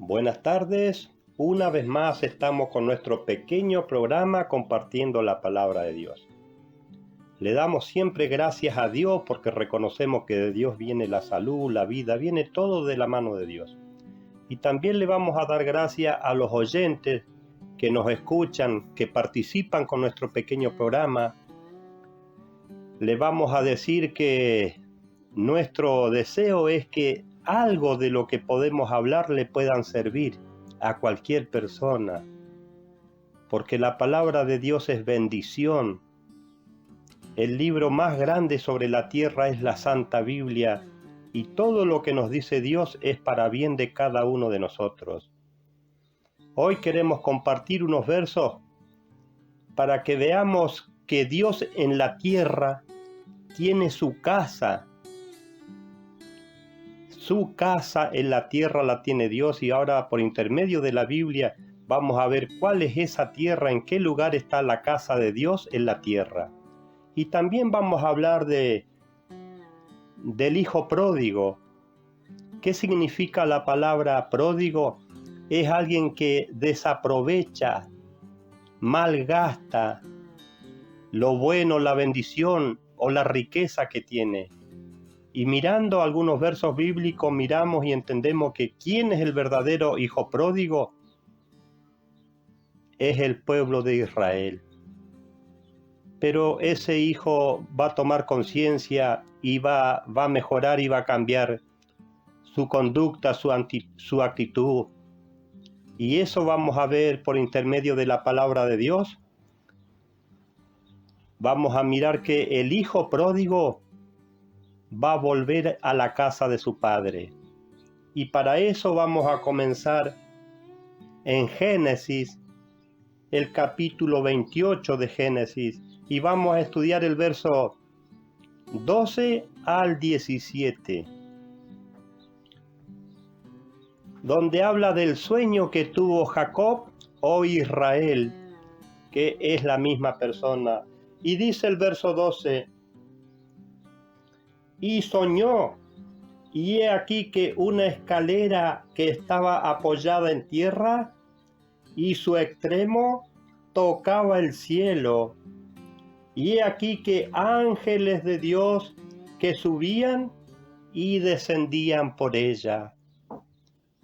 Buenas tardes, una vez más estamos con nuestro pequeño programa compartiendo la palabra de Dios. Le damos siempre gracias a Dios porque reconocemos que de Dios viene la salud, la vida, viene todo de la mano de Dios. Y también le vamos a dar gracias a los oyentes que nos escuchan, que participan con nuestro pequeño programa. Le vamos a decir que nuestro deseo es que algo de lo que podemos hablar le puedan servir a cualquier persona, porque la palabra de Dios es bendición. El libro más grande sobre la tierra es la Santa Biblia, y todo lo que nos dice Dios es para bien de cada uno de nosotros. Hoy queremos compartir unos versos para que veamos que Dios en la tierra tiene su casa. Su casa en la tierra la tiene Dios, y ahora por intermedio de la Biblia vamos a ver cuál es esa tierra, en qué lugar está la casa de Dios en la tierra. Y también vamos a hablar del hijo pródigo. ¿Qué significa la palabra pródigo? Es alguien que desaprovecha, malgasta lo bueno, la bendición o la riqueza que tiene. Y mirando algunos versos bíblicos, miramos y entendemos que ¿quién es el verdadero hijo pródigo? Es el pueblo de Israel. Pero ese hijo va a tomar conciencia y va a mejorar y va a cambiar su conducta, su actitud. Y eso vamos a ver por intermedio de la palabra de Dios. Vamos a mirar que el hijo pródigo va a volver a la casa de su padre. Y para eso vamos a comenzar en Génesis, el capítulo 28 de Génesis, y vamos a estudiar el verso 12 al 17, donde habla del sueño que tuvo Jacob o Israel, que es la misma persona. Y dice el verso 12: y soñó, y he aquí que una escalera que estaba apoyada en tierra, y su extremo tocaba el cielo, y he aquí que ángeles de Dios que subían y descendían por ella.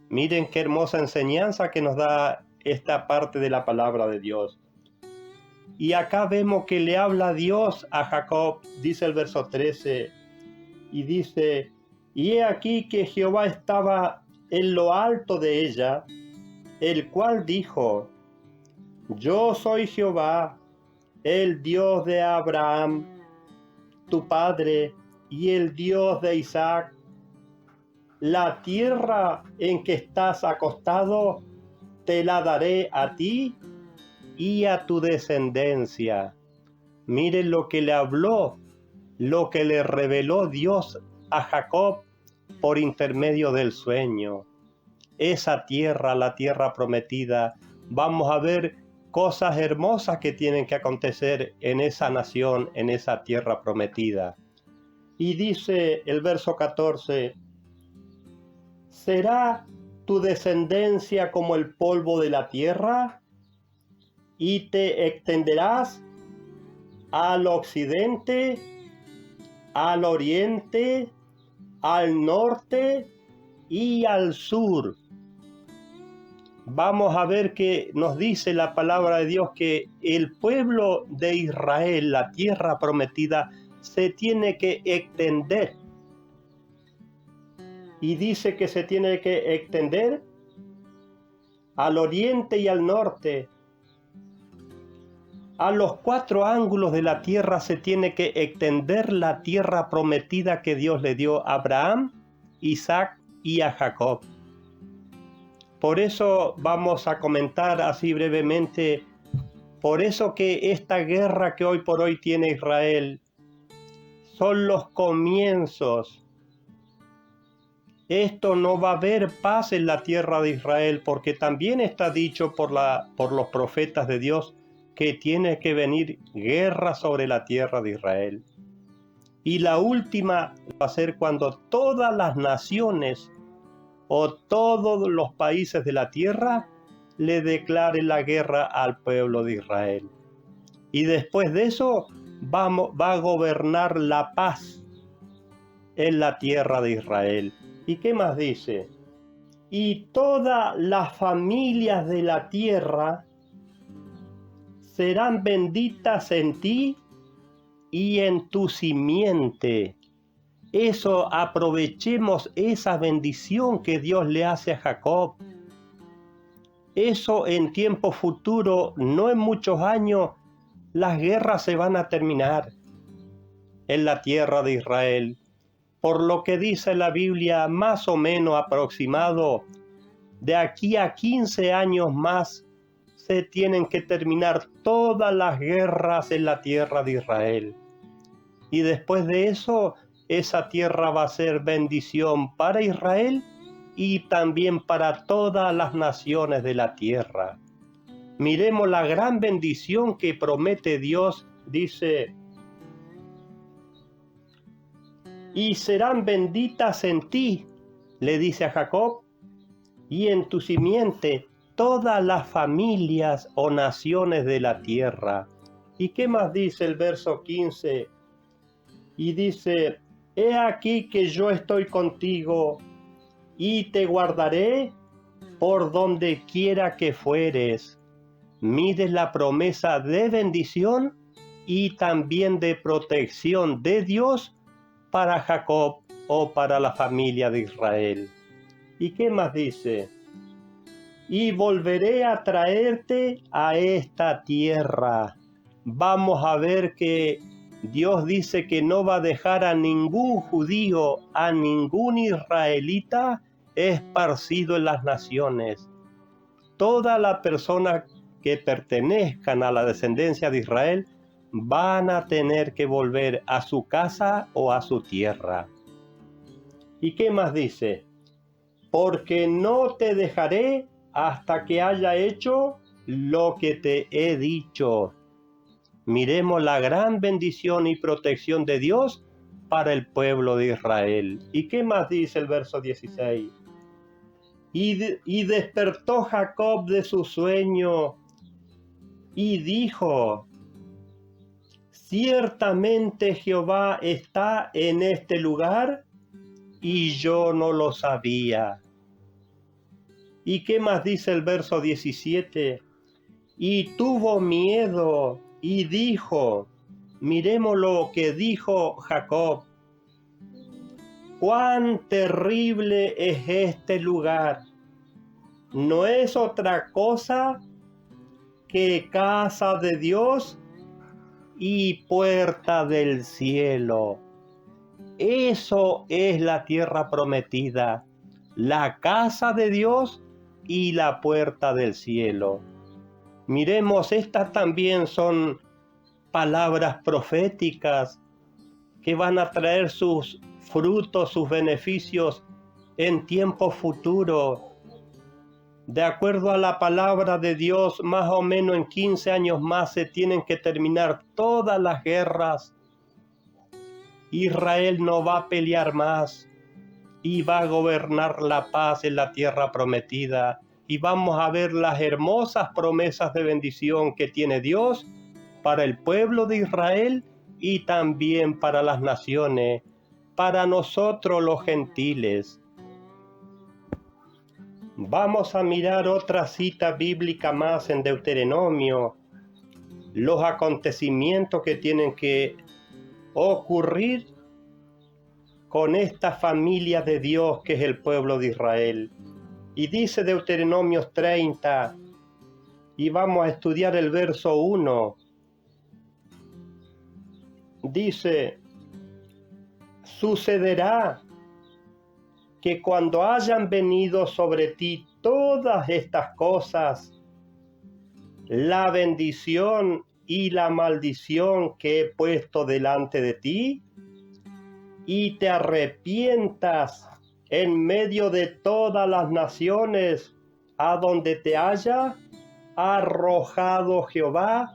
Miren qué hermosa enseñanza que nos da esta parte de la palabra de Dios. Y acá vemos que le habla Dios a Jacob, dice el verso 13, y dice: y he aquí que Jehová estaba en lo alto de ella, el cual dijo: yo soy Jehová, el Dios de Abraham, tu padre, y el Dios de Isaac. La tierra en que estás acostado te la daré a ti y a tu descendencia. Miren lo que le habló, lo que le reveló Dios a Jacob por intermedio del sueño. Esa tierra, la tierra prometida, vamos a ver cosas hermosas que tienen que acontecer en esa nación, en esa tierra prometida. Y dice el verso 14: ¿será tu descendencia como el polvo de la tierra? Y te extenderás al occidente, al oriente, al norte y al sur. Vamos a ver que nos dice la palabra de Dios que el pueblo de Israel, la tierra prometida, se tiene que extender. Y dice que se tiene que extender al oriente y al norte. A los 4 ángulos de la tierra se tiene que extender la tierra prometida que Dios le dio a Abraham, Isaac y a Jacob. Por eso vamos a comentar así brevemente, por eso que esta guerra que hoy por hoy tiene Israel son los comienzos. Esto no va a haber paz en la tierra de Israel, porque también está dicho por los profetas de Dios que tiene que venir guerra sobre la tierra de Israel. Y la última va a ser cuando todas las naciones o todos los países de la tierra le declaren la guerra al pueblo de Israel. Y después de eso va a gobernar la paz en la tierra de Israel. ¿Y qué más dice? Y todas las familias de la tierra serán benditas en ti y en tu simiente. Eso, aprovechemos esa bendición que Dios le hace a Jacob. Eso en tiempo futuro, no en muchos años, las guerras se van a terminar en la tierra de Israel. Por lo que dice la Biblia, más o menos aproximado, de aquí a 15 años más se tienen que terminar todas las guerras en la tierra de Israel. Y después de eso, esa tierra va a ser bendición para Israel y también para todas las naciones de la tierra. Miremos la gran bendición que promete Dios, dice: y serán benditas en ti, le dice a Jacob, y en tu simiente todas las familias o naciones de la tierra. ¿Y qué más dice el verso 15? Y dice: he aquí que yo estoy contigo y te guardaré por donde quiera que fueres. Mires la promesa de bendición y también de protección de Dios para Jacob o para la familia de Israel. ¿Y qué más dice? Y volveré a traerte a esta tierra. Vamos a ver que Dios dice que no va a dejar a ningún judío, a ningún israelita esparcido en las naciones. Todas las personas que pertenezcan a la descendencia de Israel van a tener que volver a su casa o a su tierra. ¿Y qué más dice? Porque no te dejaré hasta que haya hecho lo que te he dicho. Miremos la gran bendición y protección de Dios para el pueblo de Israel. ¿Y qué más dice el verso 16? Y despertó Jacob de su sueño y dijo: ciertamente Jehová está en este lugar y yo no lo sabía. ¿Y qué más dice el verso 17? Y tuvo miedo y dijo, miremos lo que dijo Jacob: cuán terrible es este lugar. No es otra cosa que casa de Dios y puerta del cielo. Eso es la tierra prometida, la casa de Dios y la puerta del cielo. Miremos, estas también son palabras proféticas que van a traer sus frutos, sus beneficios en tiempo futuro. De acuerdo a la palabra de Dios, más o menos en 15 años más se tienen que terminar todas las guerras. Israel no va a pelear más y va a gobernar la paz en la tierra prometida. Y vamos a ver las hermosas promesas de bendición que tiene Dios para el pueblo de Israel y también para las naciones, para nosotros los gentiles. Vamos a mirar otra cita bíblica más en Deuteronomio, los acontecimientos que tienen que ocurrir con esta familia de Dios que es el pueblo de Israel. Y dice Deuteronomio 30, y vamos a estudiar el verso 1. Dice: sucederá que cuando hayan venido sobre ti todas estas cosas, la bendición y la maldición que he puesto delante de ti, y te arrepientas en medio de todas las naciones a donde te haya arrojado Jehová,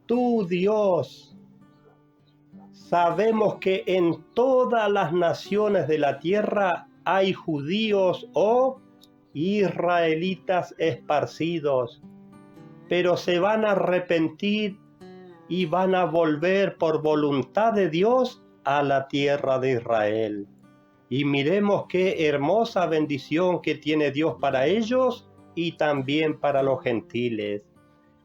tu Dios. Sabemos que en todas las naciones de la tierra hay judíos o israelitas esparcidos, pero se van a arrepentir y van a volver por voluntad de Dios a la tierra de Israel. Y miremos qué hermosa bendición que tiene Dios para ellos y también para los gentiles.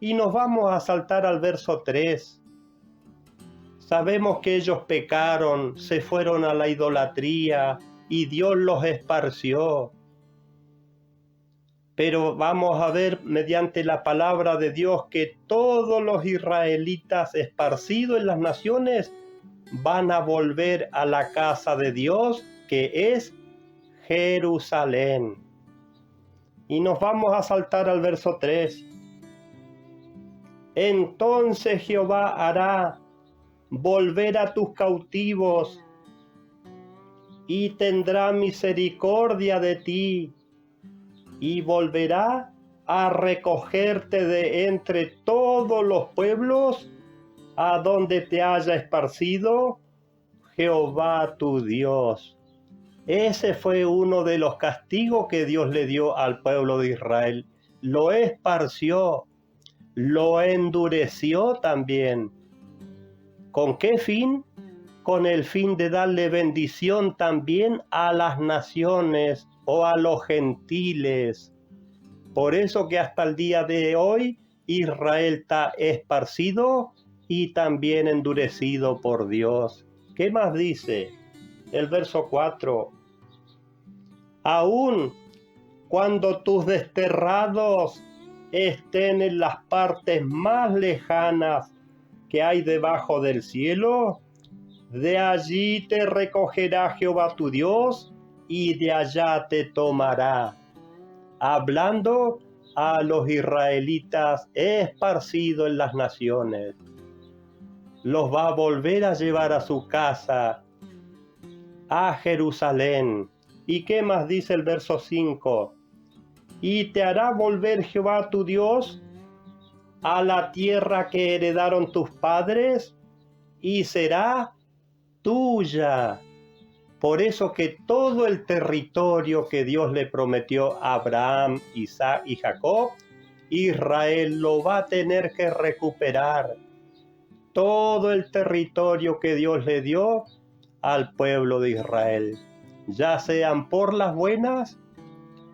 Y nos vamos a saltar al verso 3. Sabemos que ellos pecaron, se fueron a la idolatría y Dios los esparció. Pero vamos a ver mediante la palabra de Dios que todos los israelitas esparcidos en las naciones van a volver a la casa de Dios, que es Jerusalén. Y nos vamos a saltar al verso 3. Entonces Jehová hará volver a tus cautivos y tendrá misericordia de ti y volverá a recogerte de entre todos los pueblos a donde te haya esparcido Jehová tu Dios. Ese fue uno de los castigos que Dios le dio al pueblo de Israel. Lo esparció, lo endureció también. ¿Con qué fin? Con el fin de darle bendición también a las naciones o a los gentiles. Por eso que hasta el día de hoy Israel está esparcido y también endurecido por Dios. ¿Qué más dice? El verso 4. Aún cuando tus desterrados estén en las partes más lejanas que hay debajo del cielo, de allí te recogerá Jehová tu Dios y de allá te tomará. Hablando a los israelitas esparcidos en las naciones. Los va a volver a llevar a su casa, a Jerusalén. ¿Y qué más dice el verso 5? Y te hará volver Jehová tu Dios a la tierra que heredaron tus padres y será tuya. Por eso que todo el territorio que Dios le prometió a Abraham, Isaac y Jacob, Israel lo va a tener que recuperar. Todo el territorio que Dios le dio al pueblo de Israel, ya sean por las buenas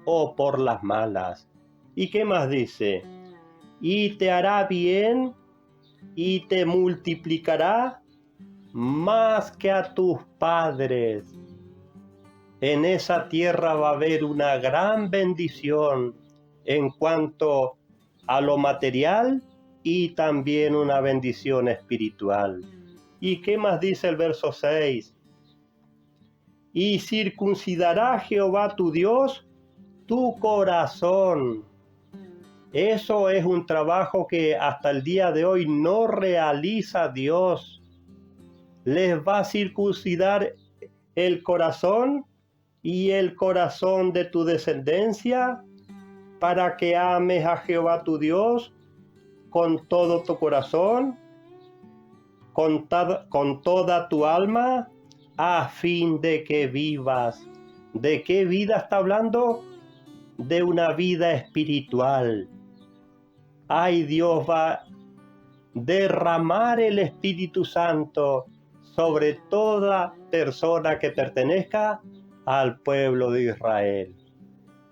o por las malas. ¿Y qué más dice? Y te hará bien y te multiplicará más que a tus padres. En esa tierra va a haber una gran bendición en cuanto a lo material y también una bendición espiritual. ¿Y qué más dice el verso 6? Y circuncidará Jehová tu Dios tu corazón. Eso es un trabajo que hasta el día de hoy no realiza Dios. Les va a circuncidar el corazón y el corazón de tu descendencia para que ames a Jehová tu Dios con todo tu corazón, con toda tu alma, a fin de que vivas. ¿De qué vida está hablando? De una vida espiritual. Ay, Dios va a derramar el Espíritu Santo sobre toda persona que pertenezca al pueblo de Israel.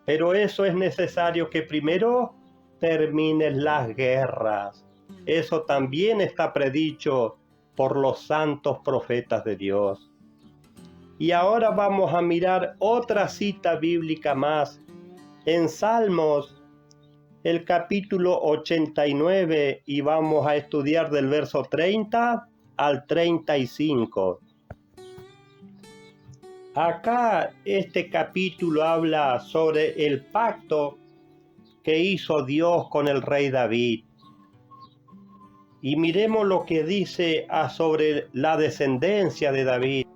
Pero eso es necesario que primero terminen las guerras. Eso también está predicho por los santos profetas de Dios. Y ahora vamos a mirar otra cita bíblica más. En Salmos, el capítulo 89, y vamos a estudiar del verso 30 al 35. Acá este capítulo habla sobre el pacto que hizo Dios con el rey David. Y miremos lo que dice sobre la descendencia de David.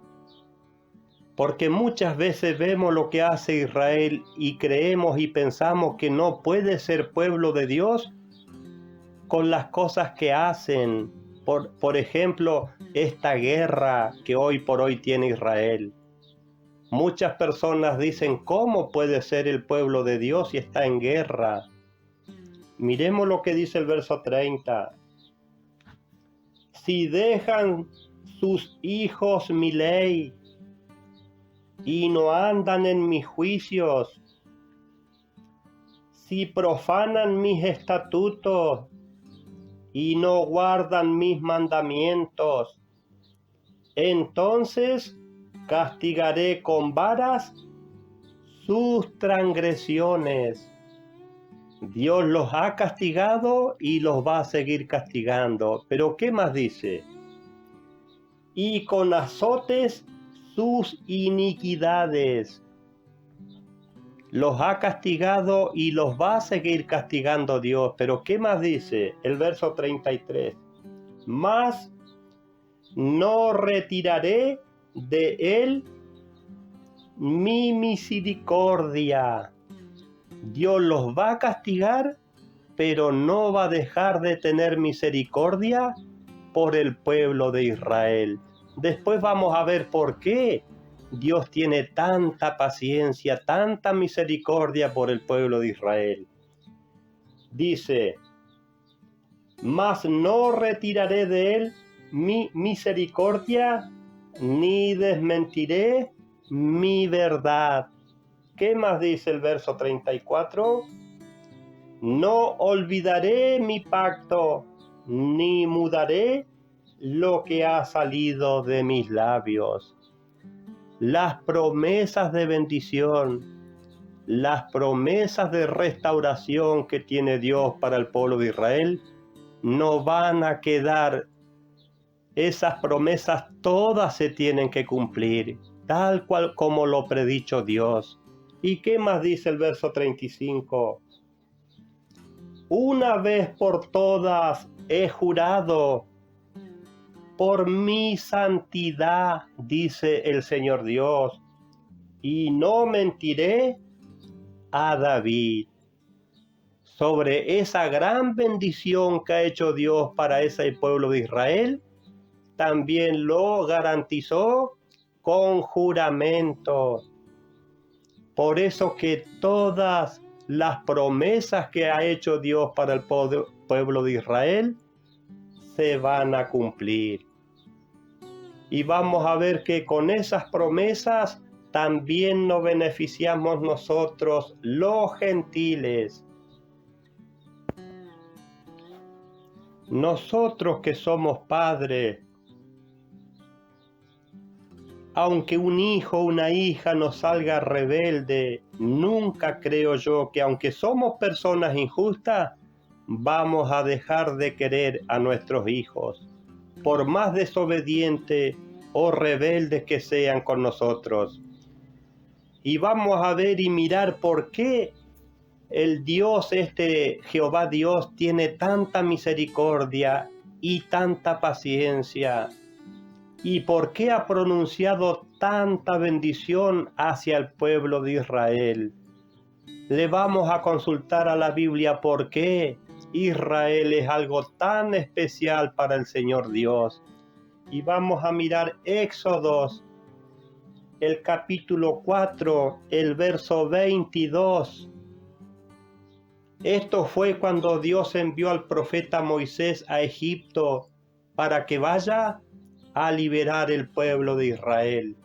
Porque muchas veces vemos lo que hace Israel y creemos y pensamos que no puede ser pueblo de Dios con las cosas que hacen. Por ejemplo, esta guerra que hoy por hoy tiene Israel. Muchas personas dicen, ¿cómo puede ser el pueblo de Dios si está en guerra? Miremos lo que dice el verso 30. Si dejan sus hijos mi ley y no andan en mis juicios, si profanan mis estatutos y no guardan mis mandamientos, entonces castigaré con varas sus transgresiones. Dios los ha castigado y los va a seguir castigando. Pero ¿qué más dice? Y con azotes sus iniquidades. Los ha castigado y los va a seguir castigando Dios. Pero ¿qué más dice? El verso 33. Mas no retiraré de él mi misericordia. Dios los va a castigar, pero no va a dejar de tener misericordia por el pueblo de Israel. Después vamos a ver por qué Dios tiene tanta paciencia, tanta misericordia por el pueblo de Israel. Dice, mas no retiraré de él mi misericordia, ni desmentiré mi verdad. ¿Qué más dice el verso 34? No olvidaré mi pacto, ni mudaré lo que ha salido de mis labios. Las promesas de bendición, las promesas de restauración que tiene Dios para el pueblo de Israel, no van a quedar. Esas promesas todas se tienen que cumplir, tal cual como lo predicho Dios. ¿Y qué más dice el verso 35? Una vez por todas he jurado por mi santidad, dice el Señor Dios, y no mentiré a David. Sobre esa gran bendición que ha hecho Dios para ese pueblo de Israel, también lo garantizó con juramento. Por eso que todas las promesas que ha hecho Dios para el pueblo de Israel se van a cumplir. Y vamos a ver que con esas promesas también nos beneficiamos nosotros, los gentiles. Nosotros que somos padres, aunque un hijo o una hija nos salga rebelde, nunca creo yo que aunque somos personas injustas, vamos a dejar de querer a nuestros hijos, por más desobedientes o rebeldes que sean con nosotros. Y vamos a ver y mirar por qué el Dios, Jehová Dios, tiene tanta misericordia y tanta paciencia. ¿Y por qué ha pronunciado tanta bendición hacia el pueblo de Israel? Le vamos a consultar a la Biblia por qué Israel es algo tan especial para el Señor Dios. Y vamos a mirar Éxodo, el capítulo 4, el verso 22. Esto fue cuando Dios envió al profeta Moisés a Egipto para que vaya a liberar el pueblo de Israel.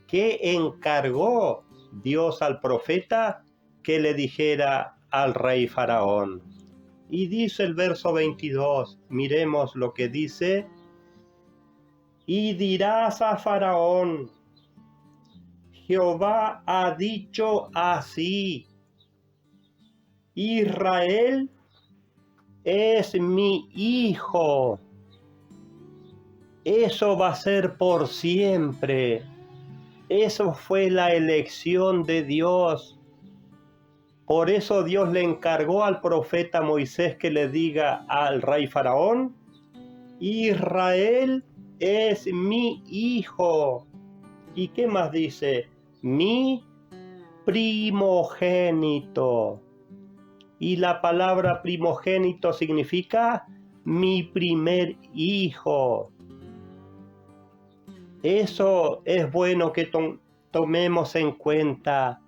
¿Qué encargó Dios al profeta? Que le dijera al rey Faraón. Y dice el verso 22, miremos lo que dice. Y dirás a Faraón, Jehová ha dicho así, Israel es mi hijo. Eso va a ser por siempre. Eso fue la elección de Dios. Por eso Dios le encargó al profeta Moisés que le diga al rey Faraón, Israel es mi hijo. ¿Y qué más dice? Mi primogénito. Y la palabra primogénito significa mi primer hijo. Eso es bueno que tomemos en cuenta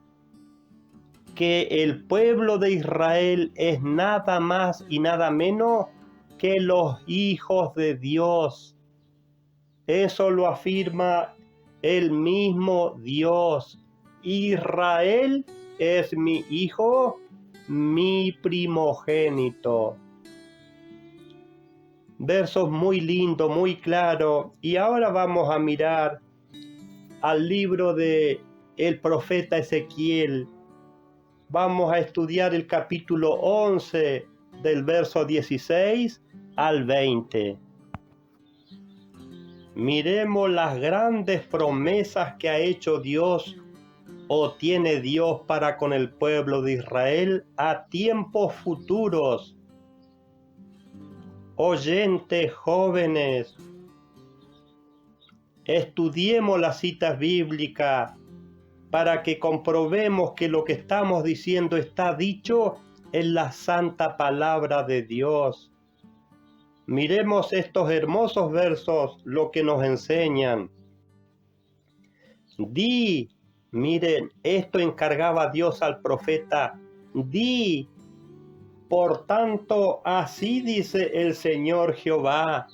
que el pueblo de Israel es nada más y nada menos que los hijos de Dios. Eso lo afirma el mismo Dios. Israel es mi hijo, mi primogénito. Versos muy lindos, muy claros. Y ahora vamos a mirar al libro de el profeta Ezequiel. Vamos a estudiar el capítulo 11 del verso 16 al 20. Miremos las grandes promesas que ha hecho Dios o tiene Dios para con el pueblo de Israel a tiempos futuros. Oyentes jóvenes, estudiemos las citas bíblicas para que comprobemos que lo que estamos diciendo está dicho en la santa palabra de Dios. Miremos estos hermosos versos, lo que nos enseñan. Miren, esto encargaba Dios al profeta. Por tanto, así dice el Señor Jehová,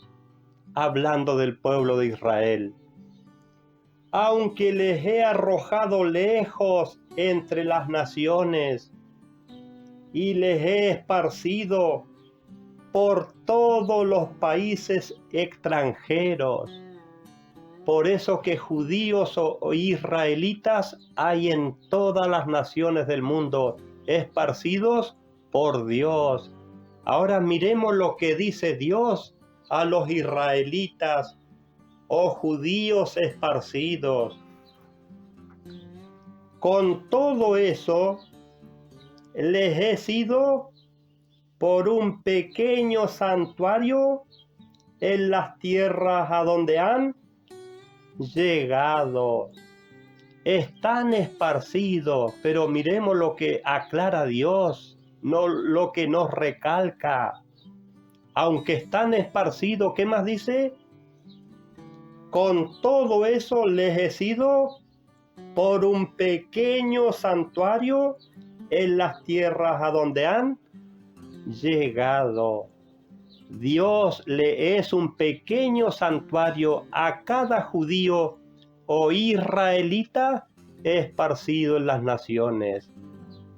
hablando del pueblo de Israel. Aunque les he arrojado lejos entre las naciones y les he esparcido por todos los países extranjeros. Por eso que judíos o israelitas hay en todas las naciones del mundo, esparcidos por Dios. Ahora miremos lo que dice Dios a los israelitas o judíos esparcidos. Con todo eso, les he sido por un pequeño santuario en las tierras a donde han llegado. Están esparcidos, pero miremos lo que aclara Dios, no lo que nos recalca. Aunque están esparcidos, ¿qué más dice? Con todo eso les he sido por un pequeño santuario en las tierras a donde han llegado. Dios le es un pequeño santuario a cada judío o israelita esparcido en las naciones.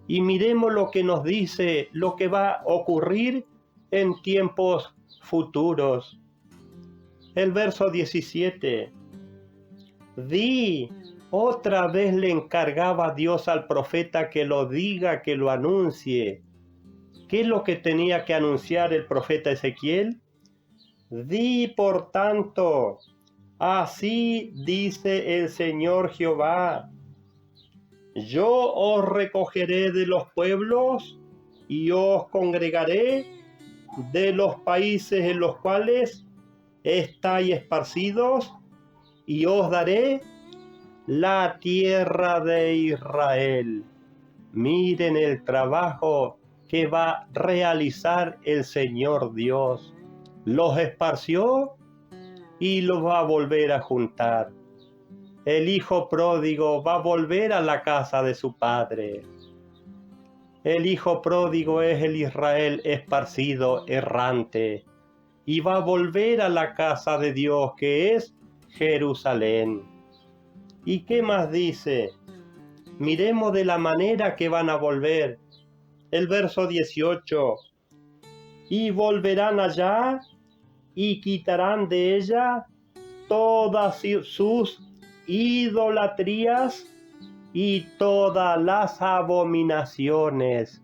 Y miremos lo que nos dice, lo que va a ocurrir en tiempos futuros. El verso 17. Otra vez le encargaba Dios al profeta que lo diga, que lo anuncie. ¿Qué es lo que tenía que anunciar el profeta Ezequiel? Por tanto, así dice el Señor Jehová, yo os recogeré de los pueblos y os congregaré de los países en los cuales estáis esparcidos y os daré la tierra de Israel. Miren el trabajo que va a realizar el Señor Dios. Los esparció y los va a volver a juntar. El hijo pródigo va a volver a la casa de su padre. El hijo pródigo es el Israel esparcido, errante, y va a volver a la casa de Dios, que es Jerusalén. ¿Y qué más dice? Miremos de la manera que van a volver. El verso 18. Y volverán allá y quitarán de ella todas sus idolatrías y todas las abominaciones.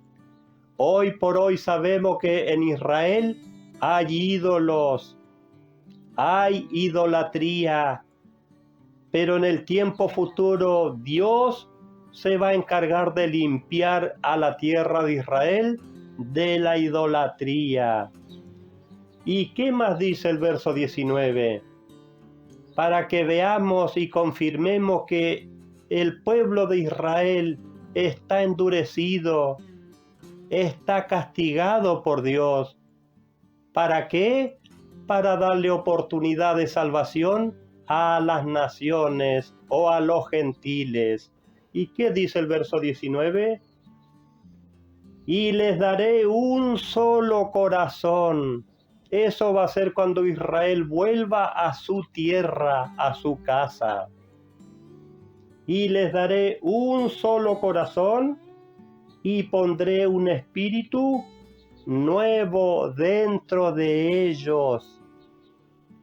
Hoy por hoy sabemos que en Israel hay ídolos, hay idolatría, pero en el tiempo futuro Dios se va a encargar de limpiar a la tierra de Israel de la idolatría. ¿Y qué más dice el verso 19? Para que veamos y confirmemos que el pueblo de Israel está endurecido, está castigado por Dios. ¿Para qué? Para darle oportunidad de salvación a las naciones o a los gentiles. ¿Y qué dice el verso 19? Y les daré un solo corazón. Eso va a ser cuando Israel vuelva a su tierra, a su casa. Y les daré un solo corazón y pondré un espíritu nuevo dentro de ellos.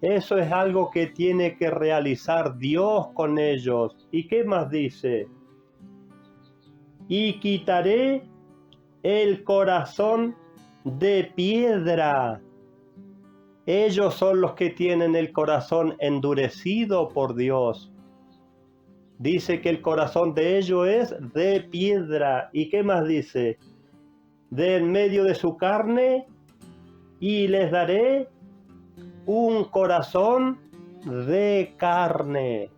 Eso es algo que tiene que realizar Dios con ellos. ¿Y qué más dice? Y quitaré el corazón de piedra. Ellos son los que tienen el corazón endurecido por Dios. Dice que el corazón de ellos es de piedra. ¿Y qué más dice? De en medio de su carne, y les daré un corazón de carne.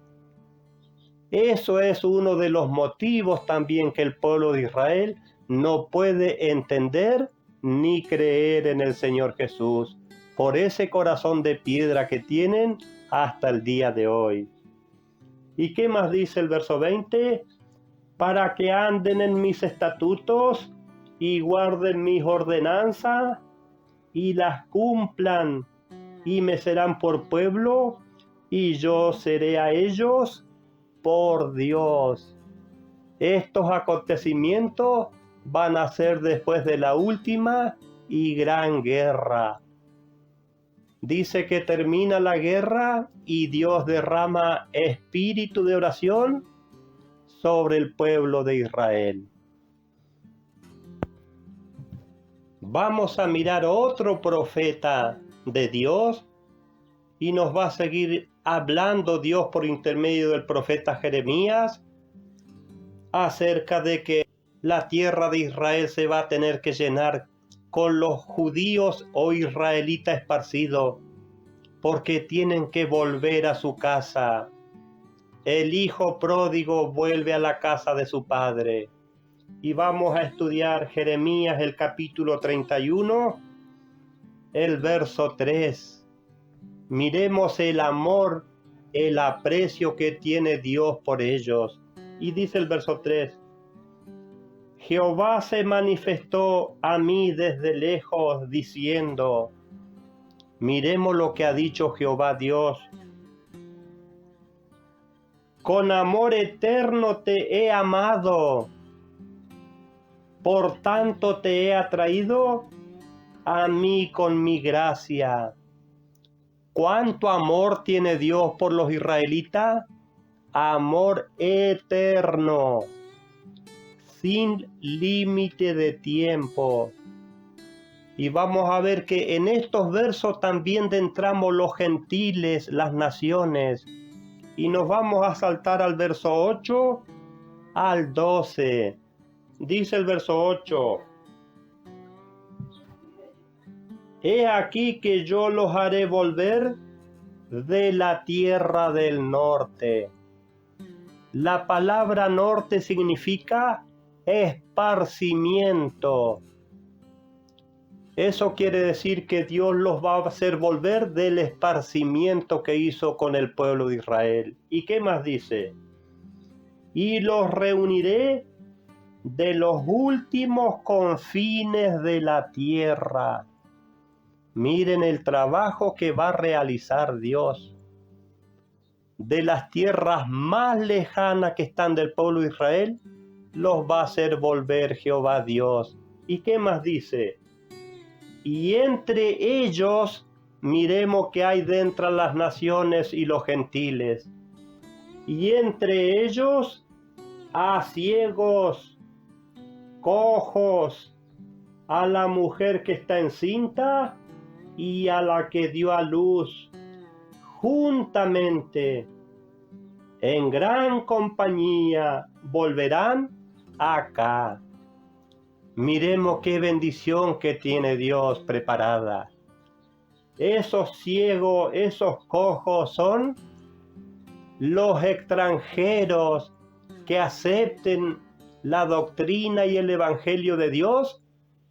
Eso es uno de los motivos también que el pueblo de Israel no puede entender ni creer en el Señor Jesús, por ese corazón de piedra que tienen hasta el día de hoy. ¿Y qué más dice el verso 20? Para que anden en mis estatutos y guarden mis ordenanzas y las cumplan, y me serán por pueblo, y yo seré a ellos por Dios. Estos acontecimientos van a ser después de la última y gran guerra. Dice que termina la guerra y Dios derrama espíritu de oración sobre el pueblo de Israel. Vamos a mirar otro profeta de Dios y nos va a seguir hablando Dios por intermedio del profeta Jeremías acerca de que la tierra de Israel se va a tener que llenar con los judíos o israelitas esparcidos, porque tienen que volver a su casa. El hijo pródigo vuelve a la casa de su padre. Y vamos a estudiar Jeremías el capítulo 31, el verso 3. Miremos el amor, el aprecio que tiene Dios por ellos. Y dice el verso 3. Jehová se manifestó a mí desde lejos, diciendo, miremos lo que ha dicho Jehová Dios. Con amor eterno te he amado, por tanto te he atraído a mí con mi gracia. ¿Cuánto amor tiene Dios por los israelitas? Amor eterno, sin límite de tiempo. Y vamos a ver que en estos versos también entramos los gentiles, las naciones. Y nos vamos a saltar al verso 8 al 12. Dice el verso 8. He aquí que yo los haré volver de la tierra del norte. La palabra norte significa esparcimiento. Eso quiere decir que Dios los va a hacer volver del esparcimiento que hizo con el pueblo de Israel. ¿Y qué más dice? Y los reuniré de los últimos confines de la tierra. Miren el trabajo que va a realizar Dios. De las tierras más lejanas que están del pueblo de Israel, los va a hacer volver Jehová Dios. ¿Y qué más dice? Y entre ellos, miremos que hay dentro de las naciones y los gentiles. Y entre ellos, a ciegos, cojos, a la mujer que está encinta y a la que dio a luz, juntamente, en gran compañía, volverán acá. Miremos qué bendición que tiene Dios preparada. Esos ciegos, esos cojos son los extranjeros que acepten la doctrina y el evangelio de Dios.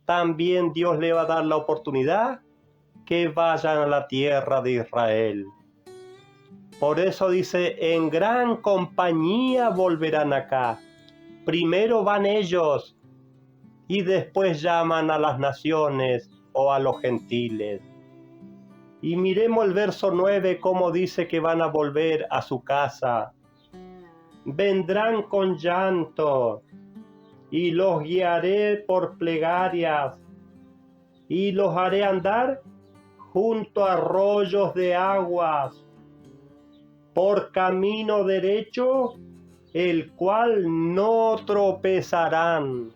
También Dios le va a dar la oportunidad que vayan a la tierra de Israel. Por eso dice, en gran compañía volverán acá. Primero van ellos y después llaman a las naciones o a los gentiles. Y miremos el verso 9, cómo dice que van a volver a su casa. Vendrán con llanto y los guiaré por plegarias y los haré andar junto a arroyos de aguas, por camino derecho, el cual no tropezarán.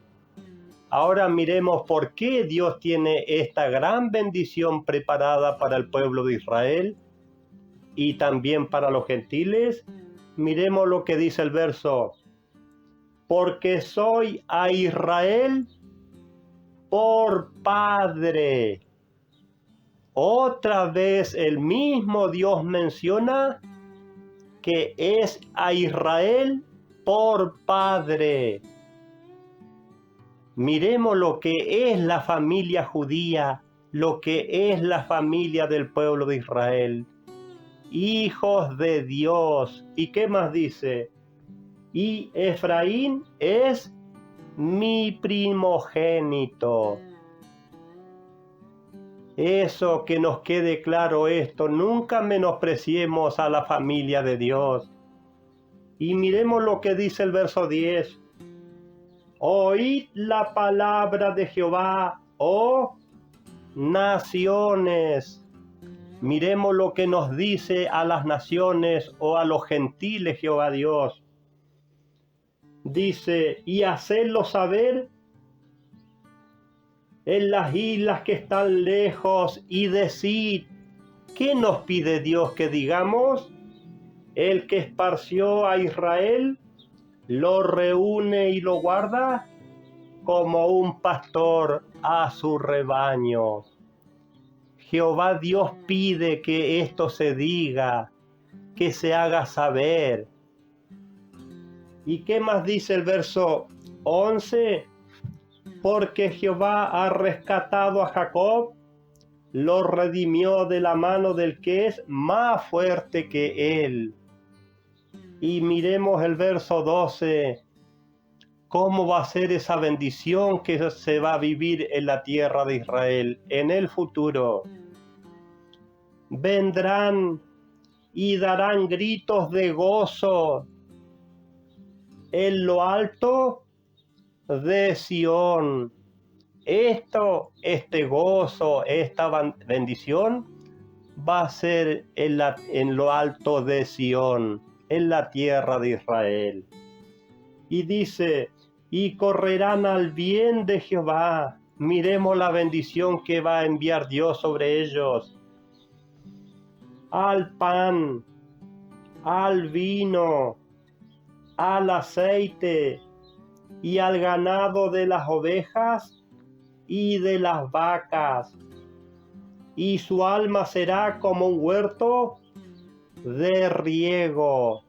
Ahora miremos por qué Dios tiene esta gran bendición preparada para el pueblo de Israel y también para los gentiles. Miremos lo que dice el verso. Porque soy a Israel por padre. Otra vez el mismo Dios menciona que es a Israel por padre. Miremos lo que es la familia judía, lo que es la familia del pueblo de Israel. Hijos de Dios. ¿Y qué más dice? Y Efraín es mi primogénito. Eso, que nos quede claro esto, nunca menospreciemos a la familia de Dios. Y miremos lo que dice el verso 10. Oíd la palabra de Jehová, oh naciones. Miremos lo que nos dice a las naciones o a los gentiles Jehová Dios. Dice, y hacedlo saber en las islas que están lejos, y decid, ¿qué nos pide Dios que digamos? El que esparció a Israel, lo reúne y lo guarda como un pastor a su rebaño. Jehová Dios pide que esto se diga, que se haga saber. ¿Y qué más dice el verso 11? Porque Jehová ha rescatado a Jacob, lo redimió de la mano del que es más fuerte que él. Y miremos el verso 12, cómo va a ser esa bendición que se va a vivir en la tierra de Israel en el futuro. Vendrán y darán gritos de gozo en lo alto de Sión. Este gozo, esta bendición va a ser en lo alto de Sión, en la tierra de Israel. Y dice, y correrán al bien de Jehová. Miremos la bendición que va a enviar Dios sobre ellos. Al pan, al vino, al aceite y al ganado de las ovejas y de las vacas, y su alma será como un huerto de riego,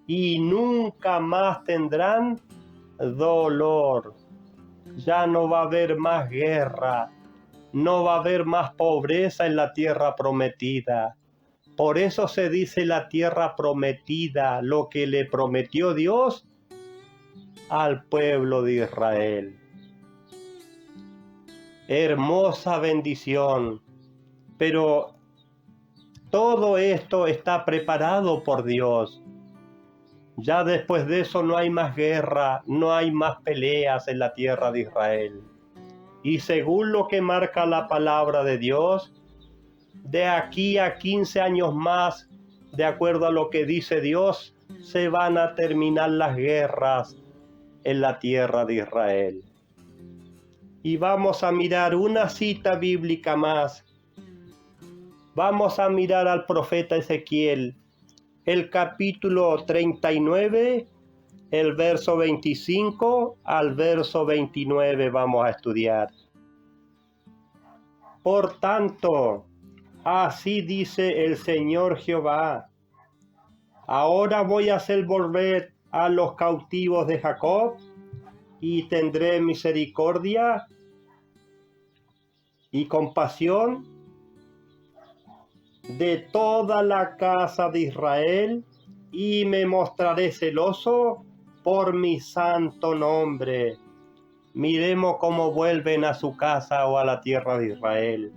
y nunca más tendrán dolor. Ya no va a haber más guerra, no va a haber más pobreza en la tierra prometida. Por eso se dice la tierra prometida, lo que le prometió Dios al pueblo de Israel. Hermosa bendición, pero todo esto está preparado por Dios. Ya después de eso no hay más guerra, no hay más peleas en la tierra de Israel. Y según lo que marca la palabra de Dios, de aquí a 15 años más, de acuerdo a lo que dice Dios, se van a terminar las guerras en la tierra de Israel. Y vamos a mirar una cita bíblica más. Vamos a mirar al profeta Ezequiel, el capítulo 39, el verso 25 al verso 29 vamos a estudiar. Por tanto, así dice el Señor Jehová, ahora voy a hacer volver a los cautivos de Jacob, y tendré misericordia y compasión de toda la casa de Israel, y me mostraré celoso por mi santo nombre. Miremos cómo vuelven a su casa o a la tierra de Israel.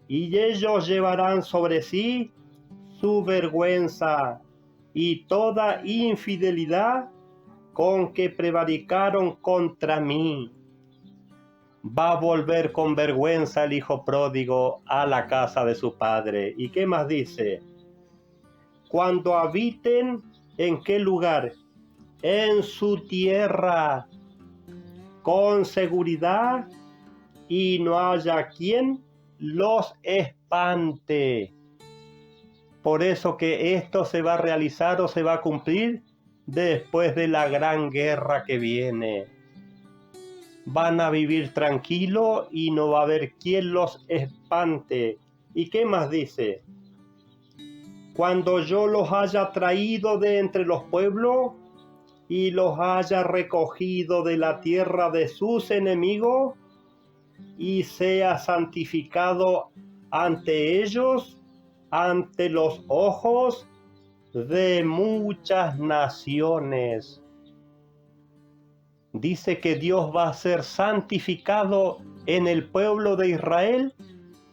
Y ellos llevarán sobre sí su vergüenza y toda infidelidad con que prevaricaron contra mí. Va a volver con vergüenza el hijo pródigo a la casa de su padre. ¿Y qué más dice? Cuando habiten, ¿en qué lugar? En su tierra, con seguridad, y no haya quien los espante. Por eso que esto se va a realizar o se va a cumplir después de la gran guerra que viene. Van a vivir tranquilo y no va a haber quien los espante. ¿Y qué más dice? Cuando yo los haya traído de entre los pueblos y los haya recogido de la tierra de sus enemigos, y sea santificado ante ellos, ante los ojos de muchas naciones. Dice que Dios va a ser santificado en el pueblo de Israel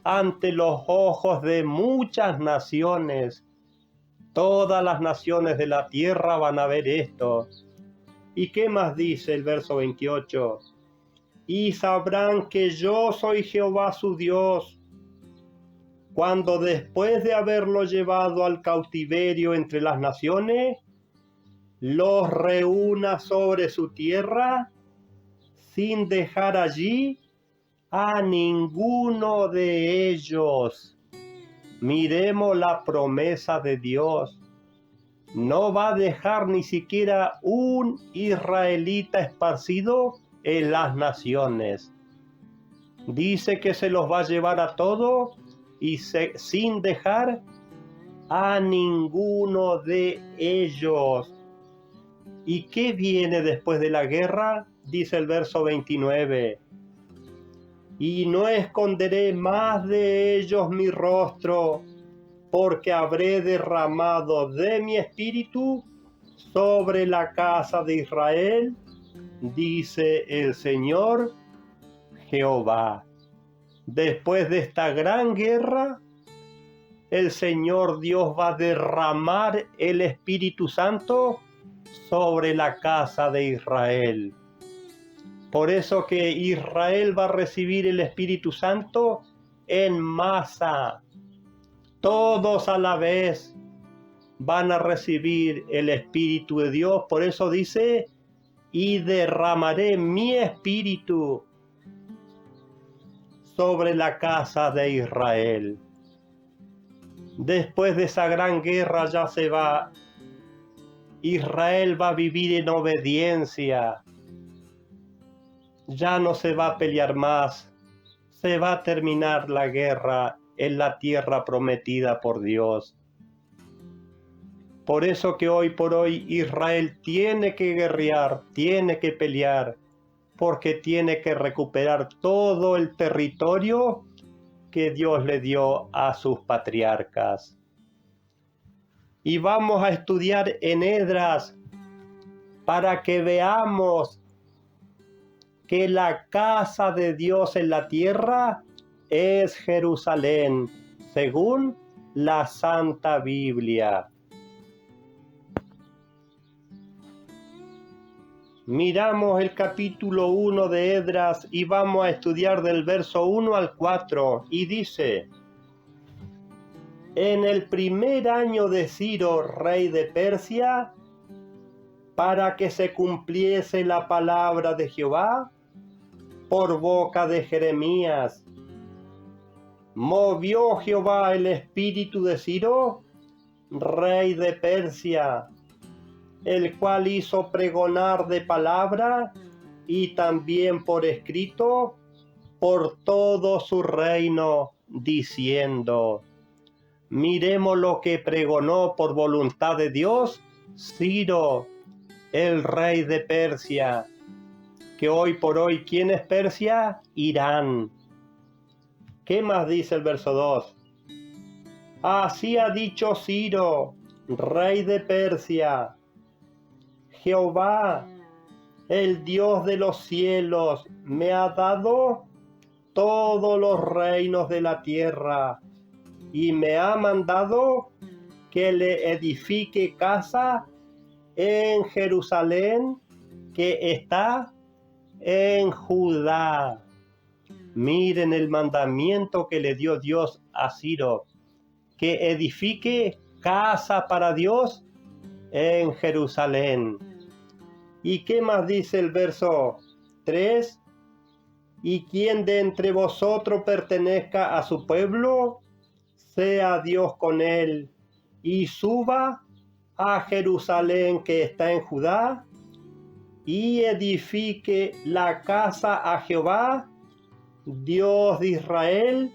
ante los ojos de muchas naciones. Todas las naciones de la tierra van a ver esto. ¿Y qué más dice el verso 28? Y sabrán que yo soy Jehová su Dios, cuando después de haberlo llevado al cautiverio entre las naciones, los reúna sobre su tierra, sin dejar allí a ninguno de ellos. Miremos la promesa de Dios. No va a dejar ni siquiera un israelita esparcido en las naciones. Dice que se los va a llevar a todos y sin dejar a ninguno de ellos. ¿Y qué viene después de la guerra? Dice el verso 29. Y no esconderé más de ellos mi rostro, porque habré derramado de mi espíritu sobre la casa de Israel, dice el Señor Jehová. Después de esta gran guerra, el Señor Dios va a derramar el Espíritu Santo sobre la casa de Israel. Por eso que Israel va a recibir el Espíritu Santo en masa. Todos a la vez van a recibir el Espíritu de Dios. Por eso dice, y derramaré mi Espíritu sobre la casa de Israel. Después de esa gran guerra ya se va. Israel va a vivir en obediencia. Ya no se va a pelear más. Se va a terminar la guerra en la tierra prometida por Dios. Por eso que hoy por hoy Israel tiene que guerrear, tiene que pelear, porque tiene que recuperar todo el territorio que Dios le dio a sus patriarcas. Y vamos a estudiar en Esdras para que veamos que la casa de Dios en la tierra es Jerusalén, según la Santa Biblia. Miramos el capítulo 1 de Esdras y vamos a estudiar del verso 1 al 4, y dice: En el primer año de Ciro, rey de Persia, para que se cumpliese la palabra de Jehová por boca de Jeremías, movió Jehová el espíritu de Ciro, rey de Persia, el cual hizo pregonar de palabra y también por escrito por todo su reino, diciendo: miremos lo que pregonó por voluntad de Dios Ciro, el rey de Persia, que hoy por hoy, ¿quién es Persia? Irán. ¿Qué más dice el verso 2? Así ha dicho Ciro, rey de Persia: Jehová, el Dios de los cielos, me ha dado todos los reinos de la tierra y me ha mandado que le edifique casa en Jerusalén, que está en Judá. Miren el mandamiento que le dio Dios a Ciro, que edifique casa para Dios en Jerusalén. ¿Y qué más dice el verso 3? Y quien de entre vosotros pertenezca a su pueblo, sea Dios con él, y suba a Jerusalén que está en Judá, y edifique la casa a Jehová, Dios de Israel,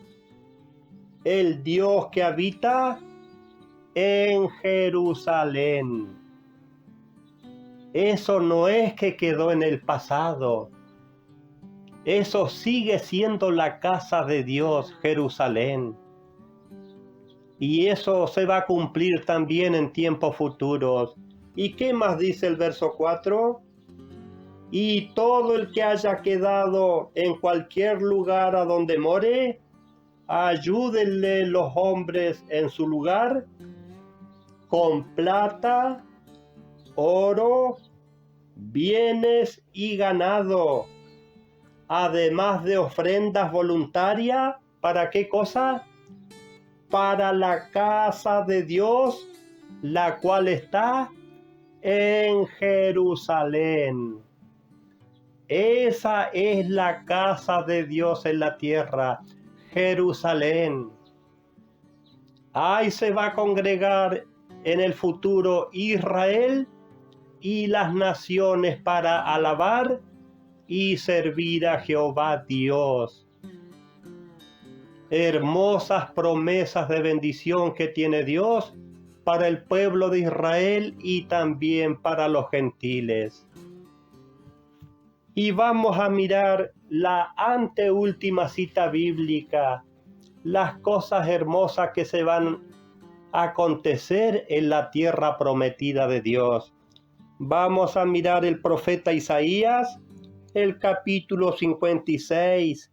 el Dios que habita en Jerusalén. Eso no es que quedó en el pasado. Eso sigue siendo la casa de Dios, Jerusalén. Y eso se va a cumplir también en tiempos futuros. ¿Y qué más dice el verso 4? Y todo el que haya quedado en cualquier lugar a donde more, ayúdenle los hombres en su lugar con plata, oro, bienes y ganado, además de ofrendas voluntarias. ¿Para qué cosa? Para la casa de Dios, la cual está en Jerusalén. Esa es la casa de Dios en la tierra, Jerusalén. Ahí se va a congregar en el futuro Israel y las naciones para alabar y servir a Jehová Dios. Hermosas promesas de bendición que tiene Dios para el pueblo de Israel y también para los gentiles. Y vamos a mirar la anteúltima cita bíblica, las cosas hermosas que se van a acontecer en la tierra prometida de Dios. Vamos a mirar el profeta Isaías, el capítulo 56,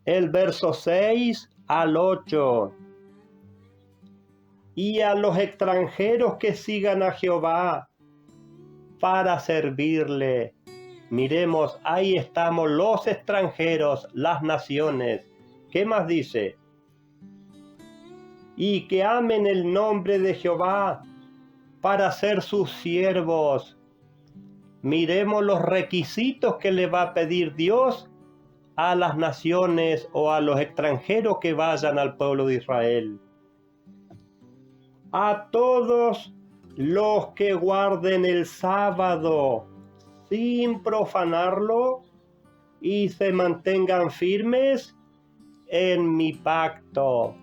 el verso 6 al 8. Y a los extranjeros que sigan a Jehová para servirle. Miremos, ahí estamos los extranjeros, las naciones. ¿Qué más dice? Y que amen el nombre de Jehová para ser sus siervos. Miremos los requisitos que le va a pedir Dios a las naciones o a los extranjeros que vayan al pueblo de Israel. A todos los que guarden el sábado sin profanarlo y se mantengan firmes en mi pacto.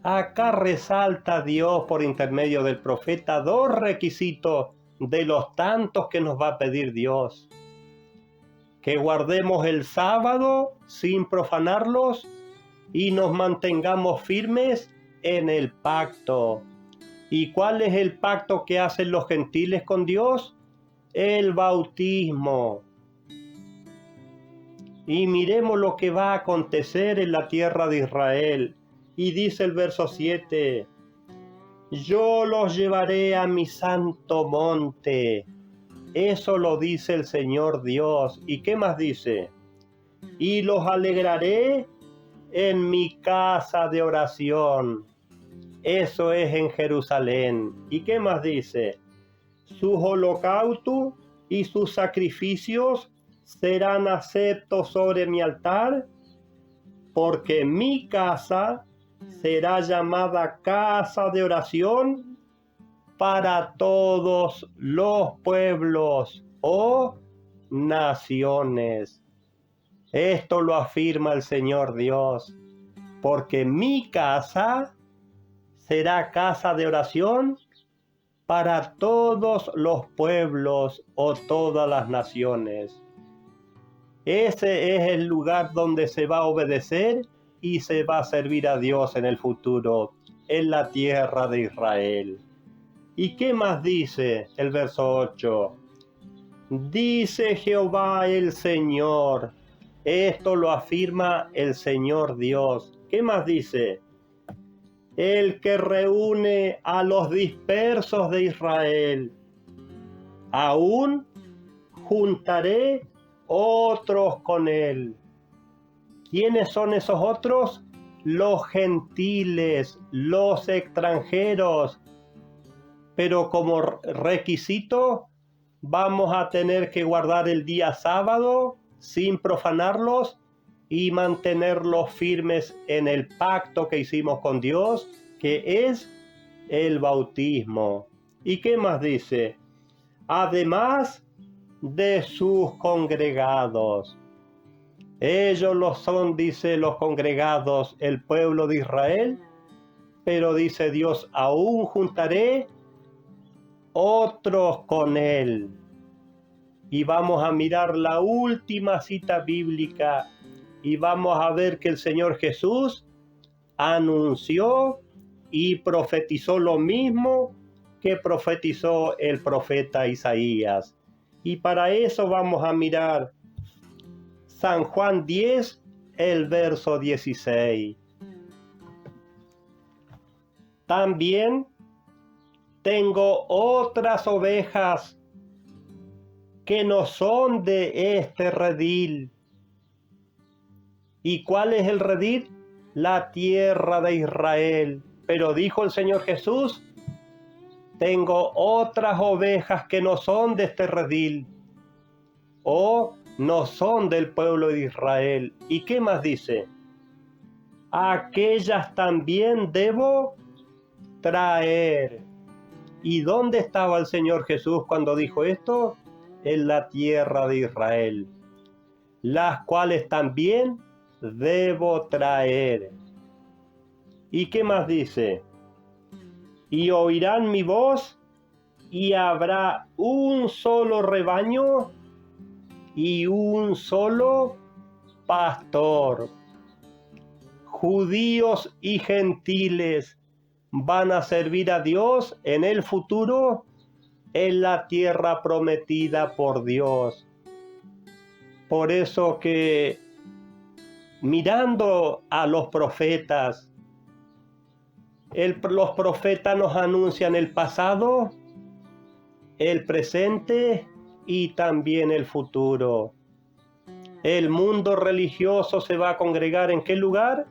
Acá resalta Dios por intermedio del profeta dos requisitos de los tantos que nos va a pedir Dios: que guardemos el sábado sin profanarlos y nos mantengamos firmes en el pacto. ¿Y cuál es el pacto que hacen los gentiles con Dios? El bautismo. Y miremos lo que va a acontecer en la tierra de Israel. Y dice el verso 7: yo los llevaré a mi santo monte. Eso lo dice el Señor Dios. ¿Y qué más dice? Y los alegraré en mi casa de oración. Eso es en Jerusalén. ¿Y qué más dice? Sus holocaustos y sus sacrificios serán aceptos sobre mi altar, porque mi casa será llamada casa de oración para todos los pueblos o naciones. Esto lo afirma el Señor Dios, porque mi casa será casa de oración para todos los pueblos o todas las naciones. Ese es el lugar donde se va a obedecer y se va a servir a Dios en el futuro. en la tierra de Israel. ¿Y qué más dice el verso 8? Dice Jehová el Señor. Esto lo afirma el Señor Dios. ¿Qué más dice? El que reúne a los dispersos de Israel. Aún juntaré otros con él. ¿Quiénes son esos otros? Los gentiles, los extranjeros. Pero como requisito vamos a tener que guardar el día sábado sin profanarlos y mantenerlos firmes en el pacto que hicimos con Dios, que es el bautismo. ¿Y qué más dice? Además de sus congregados. Ellos lo son, dice, los congregados, el pueblo de Israel, pero dice Dios, aún juntaré otros con él. Y vamos a mirar la última cita bíblica y vamos a ver que el Señor Jesús anunció y profetizó lo mismo que profetizó el profeta Isaías. Y para eso vamos a mirar San Juan 10, el verso 16. También tengo otras ovejas que no son de este redil. ¿Y cuál es el redil? La tierra de Israel. Pero dijo el Señor Jesús, tengo otras ovejas que no son de este redil, o no son del pueblo de Israel. ¿Y qué más dice? Aquellas también debo traer. ¿Y dónde estaba el Señor Jesús cuando dijo esto? En la tierra de Israel, las cuales también debo traer. ¿Y qué más dice? Y oirán mi voz, y habrá un solo rebaño y un solo pastor. Judíos y gentiles van a servir a Dios en el futuro en la tierra prometida por Dios. Por eso que mirando a los profetas, los profetas nos anuncian el pasado, el presente y también el futuro. El mundo religioso se va a congregar ¿en qué lugar?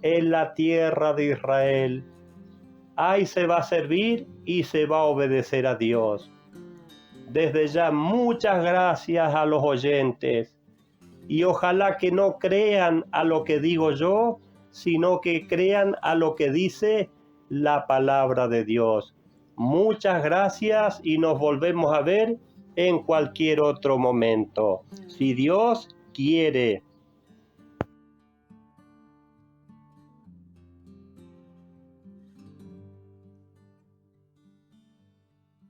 En la tierra de Israel. Ahí se va a servir y se va a obedecer a Dios. Desde ya muchas gracias a los oyentes y ojalá que no crean a lo que digo yo, sino que crean a lo que dice la palabra de Dios. Muchas gracias y nos volvemos a ver en cualquier otro momento, si Dios quiere.